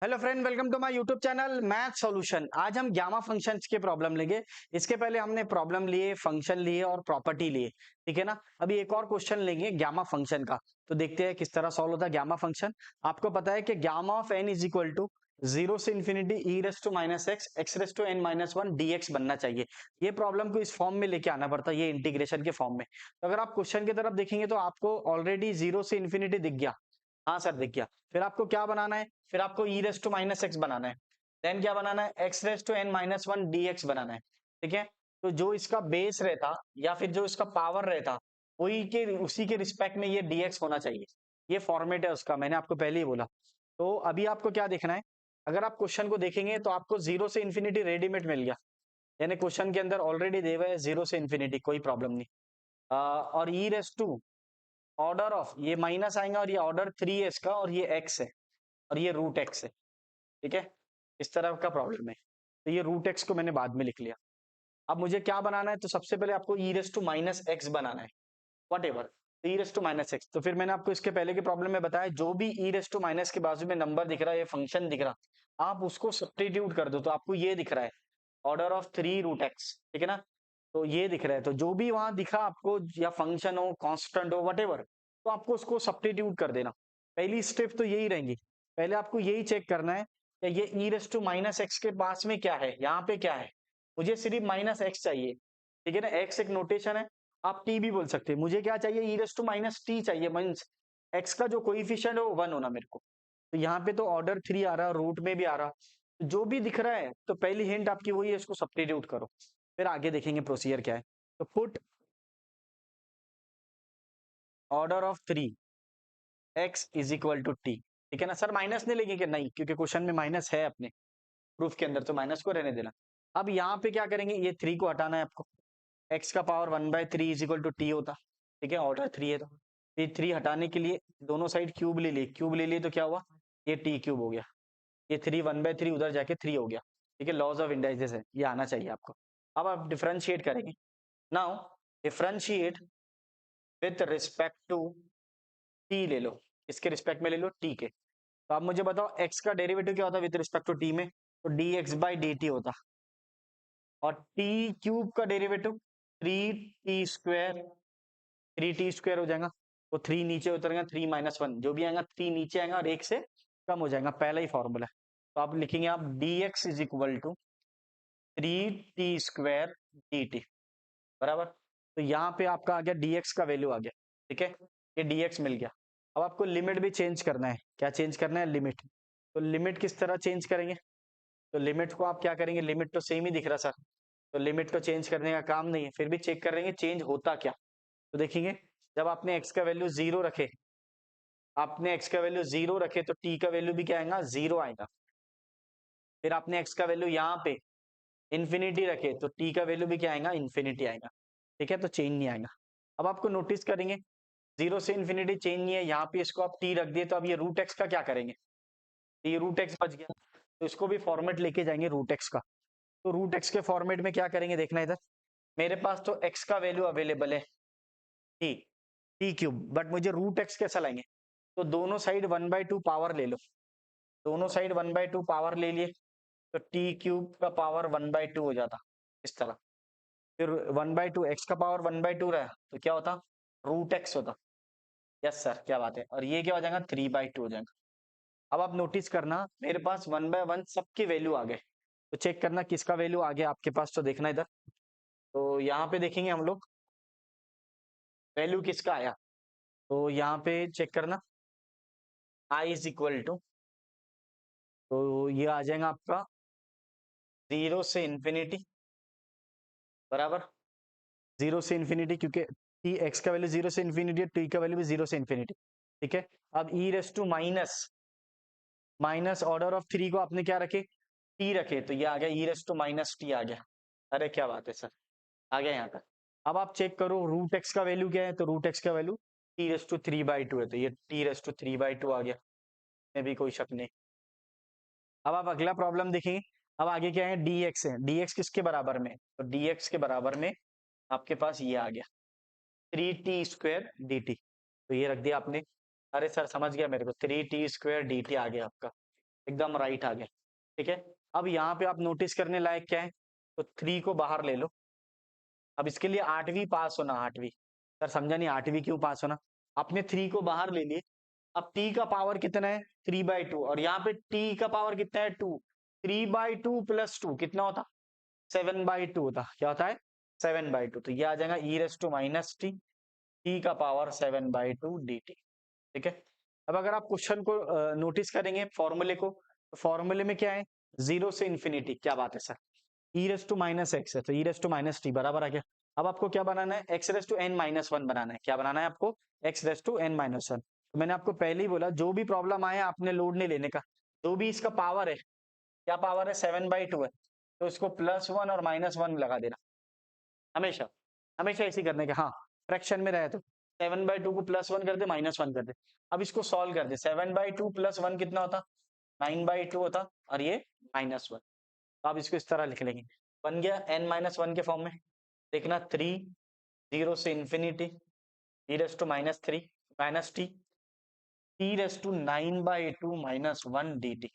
Hello friend, welcome to my YouTube channel math solution. आज हम gamma functions के problem लेंगे। इसके पहले हमने प्रॉब्लम लिए, फंक्शन लिए और प्रॉपर्टी लिए, ठीक है ना। अभी एक और क्वेश्चन लेंगे गामा फंक्शन का, तो देखते हैं किस तरह सॉल्व होता है गामा फंक्शन। आपको पता है कि gamma of n is equal to 0 से infinity e raise to minus x x raise to n minus one d x बनना चाहिए। ये प्रॉब्लम को इस फॉर्म में लेके आना पड़ता है, ये इंटीग्रेशन के फॉर्म में। तो अगर आप क्वेश्चन की तरफ देखेंगे तो आपको ऑलरेडी 0 से इन्फिनिटी दिख गया। हाँ सर दिख गया। फिर आपको क्या बनाना है? फिर आपको e raise to minus x बनाना है। देन क्या बनाना है? X raise to n minus one d x बनाना है। ठीक है। तो जो इसका बेस रहता या फिर जो इसका पावर रहता, वही के उसी के रिस्पेक्ट में ये डीएक्स होना चाहिए। ये फॉर्मेट है उसका, मैंने आपको पहले ही बोला। तो अभी आपको क्या देखना है? अगर आप क्वेश्चन को देखेंगे तो आपको 0 से इन्फिनिटी रेडीमेड मिल गया। यानी क्वेश्चन के अंदर ऑलरेडी दे हुआ है 0 से इन्फिनिटी, कोई प्रॉब्लम नहीं। और ई रेस टू ऑर्डर ऑफ ये माइनस आएगा और ये ऑर्डर 3s का और ये x है और ये रूट एक्स है। ठीक है, इस तरह का प्रॉब्लम है। तो ये रूट एक्स को मैंने बाद में लिख लिया। अब मुझे क्या बनाना है? तो सबसे पहले आपको e raise to minus x बनाना है, whatever e raise to minus x. तो फिर मैंने आपको इसके पहले के प्रॉब्लम में बताया, जो भी ई रेस टू माइनस के बाजू में नंबर दिख रहा है, ये फंक्शन दिख रहा, आप उसको सब्स्टिट्यूट कर दो तो आपको ये दिख रहा है ऑर्डर ऑफ 3 रूट एक्स। ठीक है ना। तो ये दिख रहा है, तो जो भी वहां दिखा आपको, या फंक्शन हो, कांस्टेंट हो, वट, तो आपको उसको सब्स्टिट्यूट कर देना। पहली स्टेप तो यही रहेंगी। पहले आपको यही चेक करना है कि ये ई रेस टू माइनस एक्स के पास में क्या है, यहाँ पे क्या है। मुझे सिर्फ माइनस एक्स चाहिए। ठीक है ना, एक्स एक नोटेशन है, आप टी भी बोल सकते हैं। मुझे क्या चाहिए? ई रेस टू माइनस टी चाहिए, मीन्स एक्स का जो कोइफिशिएंट है वो 1 होना मेरे को। तो यहाँ पे तो ऑर्डर 3 आ रहा, रूट में भी आ रहा, जो भी दिख रहा है तो पहली हिंट आपकी वही है, इसको सब्स्टिट्यूट करो। फिर आगे देखेंगे प्रोसीजर क्या है। तो put order of 3 x is equal to t. ठीक है ना सर, माइनस नहीं लेंगे कि नहीं, क्योंकि क्वेश्चन में माइनस है अपने प्रूफ के अंदर, तो माइनस को रहने देना। अब यहाँ पे क्या करेंगे? ये 3 को हटाना है आपको। x का power 1/3 is equal to t होता। ठीक है, ऑर्डर 3 है तो ये 3 हटाने के लिए दोनों साइड क्यूब ले लिए। क्यूब ले लिए तो क्या हुआ? ये टी क्यूब हो गया। ये 3 1/3 उधर जाके 3 हो गया। ठीक है, लॉज ऑफ इंडाइसेस है, ये आना चाहिए आपको। अब आप डिफरेंशिएट करेंगे। Now differentiate with respect to t ले लो। इसके रिस्पेक्ट में ले लो, टी के। तो आप मुझे बताओ x का डेरिवेटिव क्या होता है विद रिस्पेक्ट टू टी में? तो dx बाई डी टी होता। और टी क्यूब का derivative 3t square, 3t square हो जाएगा। तो 3 नीचे उतरेगा, 3 - 1 जो भी आएगा 3 नीचे आएगा और 1 से कम हो जाएगा, पहला ही फॉर्मूला है। तो आप लिखेंगे आप dx is equal to 3t square dt बराबर। तो यहाँ पे आपका आ गया dx का वैल्यू आ गया। ठीक है, ये dx मिल गया। अब आपको लिमिट भी चेंज करना है। क्या चेंज करना है? लिमिट। तो लिमिट किस तरह चेंज करेंगे? तो लिमिट को आप क्या करेंगे? लिमिट तो सेम ही दिख रहा सर, तो लिमिट को चेंज करने का काम नहीं है, फिर भी चेक करेंगे चेंज होता क्या। तो देखेंगे, जब आपने x का वैल्यू 0 रखे, आपने x का वैल्यू 0 रखे तो t का वैल्यू भी क्या आएगा? 0 आएगा। फिर आपने x का वैल्यू यहाँ पे इन्फिनिटी रखे तो t का वैल्यू भी क्या आएगा? इन्फिनिटी आएगा। ठीक है, तो चेंज नहीं आएगा। अब आपको नोटिस करेंगे 0 से इन्फिनिटी चेंज नहीं है, यहाँ पे इसको आप t रख दिए, तो अब ये रूट एक्स का क्या करेंगे? तो ये रूट एक्स बच गया, तो इसको भी फॉर्मेट लेके जाएंगे रूट एक्स का। तो रूट एक्स के फॉर्मेट में क्या करेंगे देखना इधर। मेरे पास तो x का वैल्यू अवेलेबल है टी, टी क्यूब, बट मुझे रूट एक्स कैसा लाएंगे? तो दोनों साइड 1/2 पावर ले लो। दोनों साइड 1/2 पावर ले लिए तो टी क्यूब का पावर 1/2 हो जाता, इस तरह। फिर 1/2 एक्स का पावर 1/2 रहा तो क्या होता? रूट एक्स होता। यस सर, क्या बात है। और ये क्या हो जाएगा? 3/2 हो जाएगा। अब आप नोटिस करना, मेरे पास 1/1 सबकी वैल्यू आ गए। तो चेक करना किसका वैल्यू आ गया आपके पास, तो देखना इधर। तो यहाँ पे देखेंगे हम लोग वैल्यू किसका आया। तो यहाँ पे चेक करना i इज इक्वल टू, तो ये आ जाएगा आपका 0 से इन्फिनिटी बराबर। 0 से इन्फिनिटी, क्योंकि टी एक्स का वैल्यू 0 से इन्फिनिटी है, टी का वैल्यू भी 0 से इन्फिनिटी। ठीक है। अब e raise to minus minus order of 3 को आपने क्या रखे? टी रखे, तो ये आ गया ई रेस टू माइनस टी आ गया। अरे क्या बात है सर, आ गया यहाँ तक। अब आप चेक करो रूट एक्स का वैल्यू क्या है, तो रूट एक्स का वैल्यू टी रेस टू 3/2 है, तो ये टी रेस टू 3/2 आ गया, में भी कोई शक नहीं। अब आप अगला प्रॉब्लम देखेंगे। अब आगे क्या है? dx है। dx किसके बराबर में? तो dx के बराबर में आपके पास ये आ गया 3t² dt। तो ये रख दिया आपने। अरे सर समझ गया मेरे को, 3t² dt आ गया आपका। एकदम राइट आ गया। ठीक है, अब यहाँ पे आप नोटिस करने लायक क्या है, तो 3 को बाहर ले लो। अब इसके लिए 8वीं पास होना, 8वीं। सर समझा नहीं, 8वीं क्यों पास होना? आपने 3 को बाहर ले लिए, अब t का पावर कितना है 3/2, और यहाँ पे t का पावर कितना है 2, 3/2 प्लस 2 कितना होता, 7/2 होता। क्या होता है 7/2, तो ये आ जाएगा e raise to minus t, t का पावर 7/2 dt। ठीक है, अब अगर आप क्वेश्चन को नोटिस करेंगे फॉर्मूले को, तो फॉर्मूले में क्या है, 0 से इंफिनिटी। क्या बात है sir, e raise to minus x है, तो e raise to minus t बराबर आ गया। अब आपको क्या बनाना है, x raise to n minus one बनाना है। क्या बनाना है आपको, x raise to n minus one. तो मैंने आपको पहले ही बोला, जो भी प्रॉब्लम आए आपने लोड नहीं लेने का, जो भी इसका पावर है, क्या पावर है 7/2 है, तो इसको +1 और -1 लगा देना। हमेशा हमेशा ऐसे करने का। हाँ, फ्रैक्शन में रहे तो 7/2 को +1 कर दे, -1 कर दे। अब इसको सॉल्व कर दे, 7/2 + 1 कितना होता, 9/2 होता, और ये -1। तो आप इसको इस तरह लिख लेंगे, बन गया n-1 के फॉर्म में। देखना 3, 0 से infinity, e raise to -3 minus t, t raise to 9/2 -1 dt,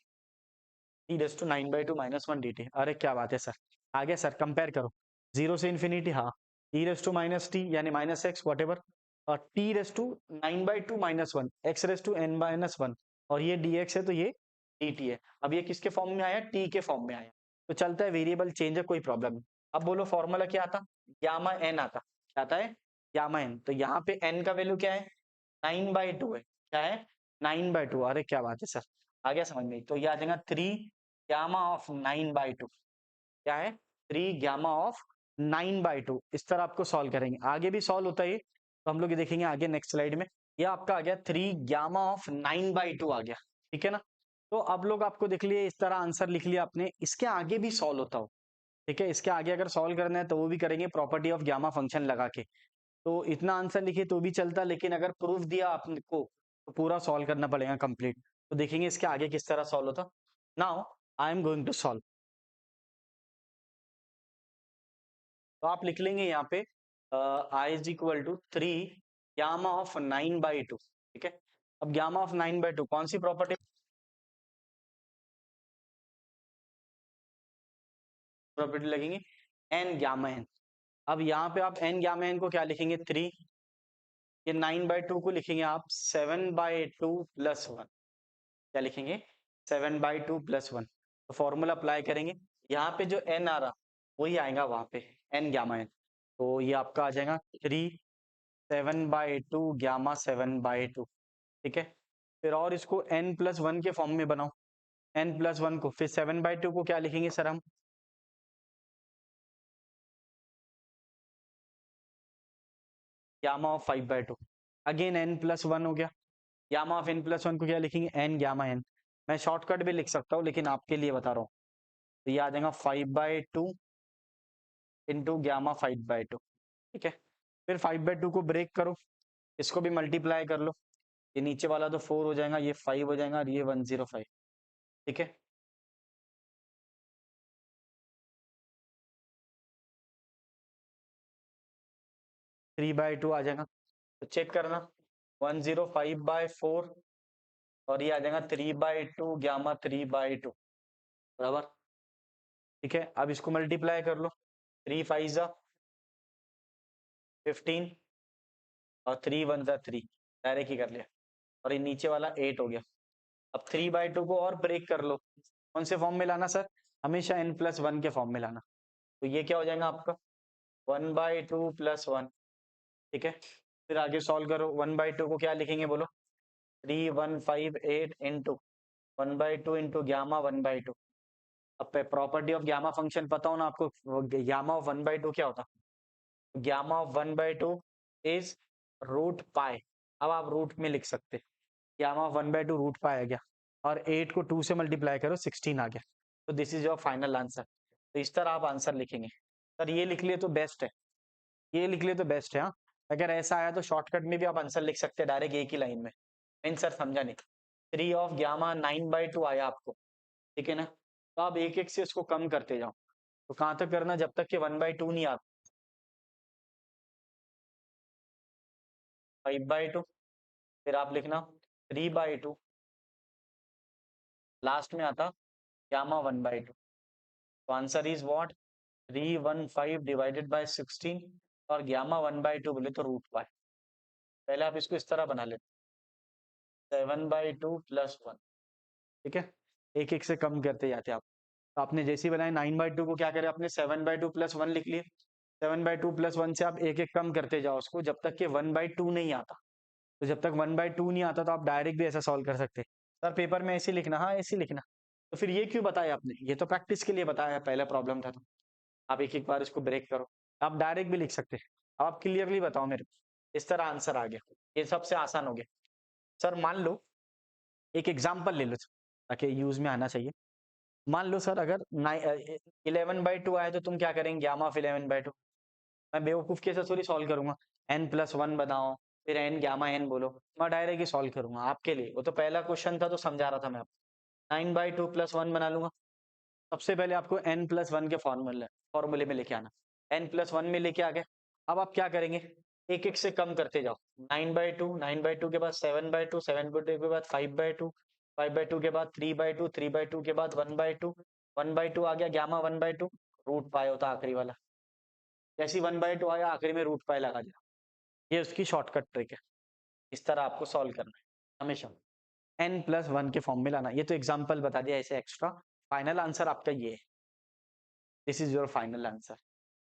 e raise to 9/2 -1 dt। अरे क्या बात है सर, आगे सर कंपेयर करो, 0 से इंफिनिटी, हाँ, e रेस टू -t यानी -x वॉट एवर, और t raise to 9/2 -1, x raise to n-1, और ये dx है तो ये dt है। अब ये किसके फॉर्म में आया, t के फॉर्म में आया, तो चलता है, वेरिएबल चेंज है, कोई प्रॉब्लम नहीं। अब बोलो फॉर्मूला क्या आता, गामा n आता। क्या आता है, गामा n। तो यहाँ पे n का वैल्यू क्या है, 9/2 है। क्या है, 9/2। अरे क्या बात है सर, आ गया समझ में। तो ये आ जाएगा 3 गामा ऑफ 9/2। क्या है, 3 गामा ऑफ 9/2। इस तरह आपको सॉल्व करेंगे, आगे भी सॉल्व होता है ये, तो हम लोग ये देखेंगे आगे नेक्स्ट स्लाइड में। ये आपका आ गया 3 गामा ऑफ 9/2 आ गया। ठीक है ना, तो अब लोग आपको देख लिए, इस तरह आंसर लिख लिया आपने, इसके आगे भी सॉल्व होता हो। ठीक है, इसके आगे अगर सॉल्व करना है तो वो भी करेंगे, प्रॉपर्टी ऑफ गामा फंक्शन लगा के। तो इतना आंसर लिखिए तो भी चलता, लेकिन अगर प्रूफ दिया आपको तो पूरा सॉल्व करना पड़ेगा कंप्लीट। तो देखेंगे इसके आगे किस तरह सॉल्व होता। Now I am going to solve. तो आप लिख लेंगे यहाँ पे I is equal to 3 gamma of 9/2। ठीक है, अब गामा ऑफ 9/2 कौन सी प्रॉपर्टी, प्रॉपर्टी लगेंगे, एन गामा एन। अब यहाँ पे आप एन गामा एन को क्या लिखेंगे, 3, ये 9/2 को लिखेंगे आप 7/2 + 1। क्या लिखेंगे, 7/2 + 1। तो फॉर्मूला अप्लाई करेंगे, यहाँ पे जो एन आ रहा वही आएगा वहां पे, एन गामा एन। तो ये आपका आ जाएगा 3 7/2 गामा 7/2। ठीक है, फिर और इसको n+1 के फॉर्म में बनाओ, n+1 को, फिर 7/2 को क्या लिखेंगे सर हम, गामा ऑफ 5/2। अगेन n+1 हो गया, गामा ऑफ n+1 को क्या लिखेंगे, n गामा n। मैं शॉर्टकट भी लिख सकता हूँ, लेकिन आपके लिए बता रहा हूँ। तो ये आ जाएगा 5/2 इंटू गामा 5/2। ठीक है, फिर 5/2 को ब्रेक करो, इसको भी मल्टीप्लाई कर लो, ये नीचे वाला तो 4 हो जाएगा, ये 5 हो जाएगा, और ये 105। ठीक है, 3/2 आ जाएगा। तो चेक करना, 105/4, और ये आ जाएगा 3/2 गामा 3/2 बराबर। ठीक है, अब इसको मल्टीप्लाई कर लो, 3 5 जा 15, और 3 1 जा 3, डायरेक्ट ही कर लिया, और ये नीचे वाला 8 हो गया। अब 3/2 को और ब्रेक कर लो, कौन से फॉर्म में लाना सर, हमेशा n+1 के फॉर्म में लाना। तो ये क्या हो जाएगा आपका, 1/2 + 1। ठीक है, फिर आगे सॉल्व करो, 1/2 को क्या लिखेंगे बोलो, 3158 इंटू 1/2 इंटू गामा 1/2। अब प्रॉपर्टी ऑफ गामा फंक्शन पता हो ना आपको, गामा ऑफ 1/2 क्या होता, gamma of 1/2 is root pi. अब आप रूट में लिख सकते, गामा ऑफ 1/2 रूट पाई आ गया, और 8 को 2 से मल्टीप्लाई करो 16 आ गया। तो this is your final answer. तो इस तरह आप आंसर लिखेंगे। सर ये लिख लिए तो बेस्ट है, ये लिख लिए तो बेस्ट है। हाँ, अगर ऐसा आया तो शॉर्टकट में भी आप आंसर लिख सकते हैं डायरेक्ट एक ही लाइन में। मीन सर समझा नहीं, 3 ऑफ गामा 9/2 आया आपको। ठीक है ना, तो आप एक एक से इसको कम करते जाओ, तो कहाँ तक करना, जब तक कि 1/2 नहीं आता, 5/2, फिर आप लिखना 3/2 लास्ट में आता गामा 1/2। तो answer is what 315 divided by 16 और गामा 1/2 बोले तो √5। पहले आप इसको इस तरह बना लेते 7/2 + 1। ठीक है, एक एक से कम करते जाते आप। तो आपने जैसे ही बनाया 9/2 को क्या करें आपने 7/2 + 1 लिख लिए। 7/2 + 1 से आप एक एक कम करते जाओ उसको जब तक कि 1/2 नहीं आता। तो जब तक 1/2 नहीं आता तो आप डायरेक्ट भी ऐसा सॉल्व कर सकते। सर पेपर में ऐसे लिखना, हाँ ऐसे लिखना। तो फिर ये क्यों बताया आपने? ये तो प्रैक्टिस के लिए बताया, पहला प्रॉब्लम था तो। आप एक एक बार इसको ब्रेक करो। आप डायरेक्ट भी लिख सकते हैं। अब आप क्लियरली बताओ मेरे को, इस तरह आंसर आ गया, ये सबसे आसान हो गया। सर मान लो एक एग्जाम्पल ले लो ताकि यूज में आना चाहिए। मान लो सर अगर 11/2 आए तो तुम क्या करेंगे गामा ऑफ 11/2? मैं बेवकूफ कैसे थोड़ी सॉल्व करूंगा, n+1 बनाओ फिर n गामा n बोलो, मैं डायरेक्ट ही सॉल्व करूंगा आपके लिए। वो तो पहला क्वेश्चन था तो समझा रहा था मैं आपको। 9/2 + 1 बना लूंगा। सबसे पहले आपको n+1 के फॉर्मूले में लेके आना। n+1 में लेके आ गए। अब आप क्या करेंगे, एक एक से कम करते जाओ। 9/2 के बाद 7/2, 7/2 के बाद 5/2, 5/2 के बाद 3/2, 3/2 के बाद 1/2, 1/2 आ गया गामा 1/2, √π होता आखिरी वाला। जैसी 1/2 आया आखिरी में √π लगा दिया। ये उसकी शॉर्टकट ट्रिक है। इस तरह आपको सॉल्व करना है हमेशा, n+1 के फॉर्म में लाना। ये तो एग्जाम्पल बता दिया ऐसे एक्स्ट्रा। फाइनल आंसर आपका ये है, this is your final answer.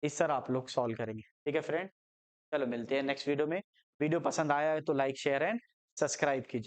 इस तरह आप लोग सॉल्व करेंगे। ठीक है फ्रेंड, चलो मिलते हैं नेक्स्ट वीडियो में। वीडियो पसंद आया है तो लाइक शेयर एंड सब्सक्राइब कीजिए।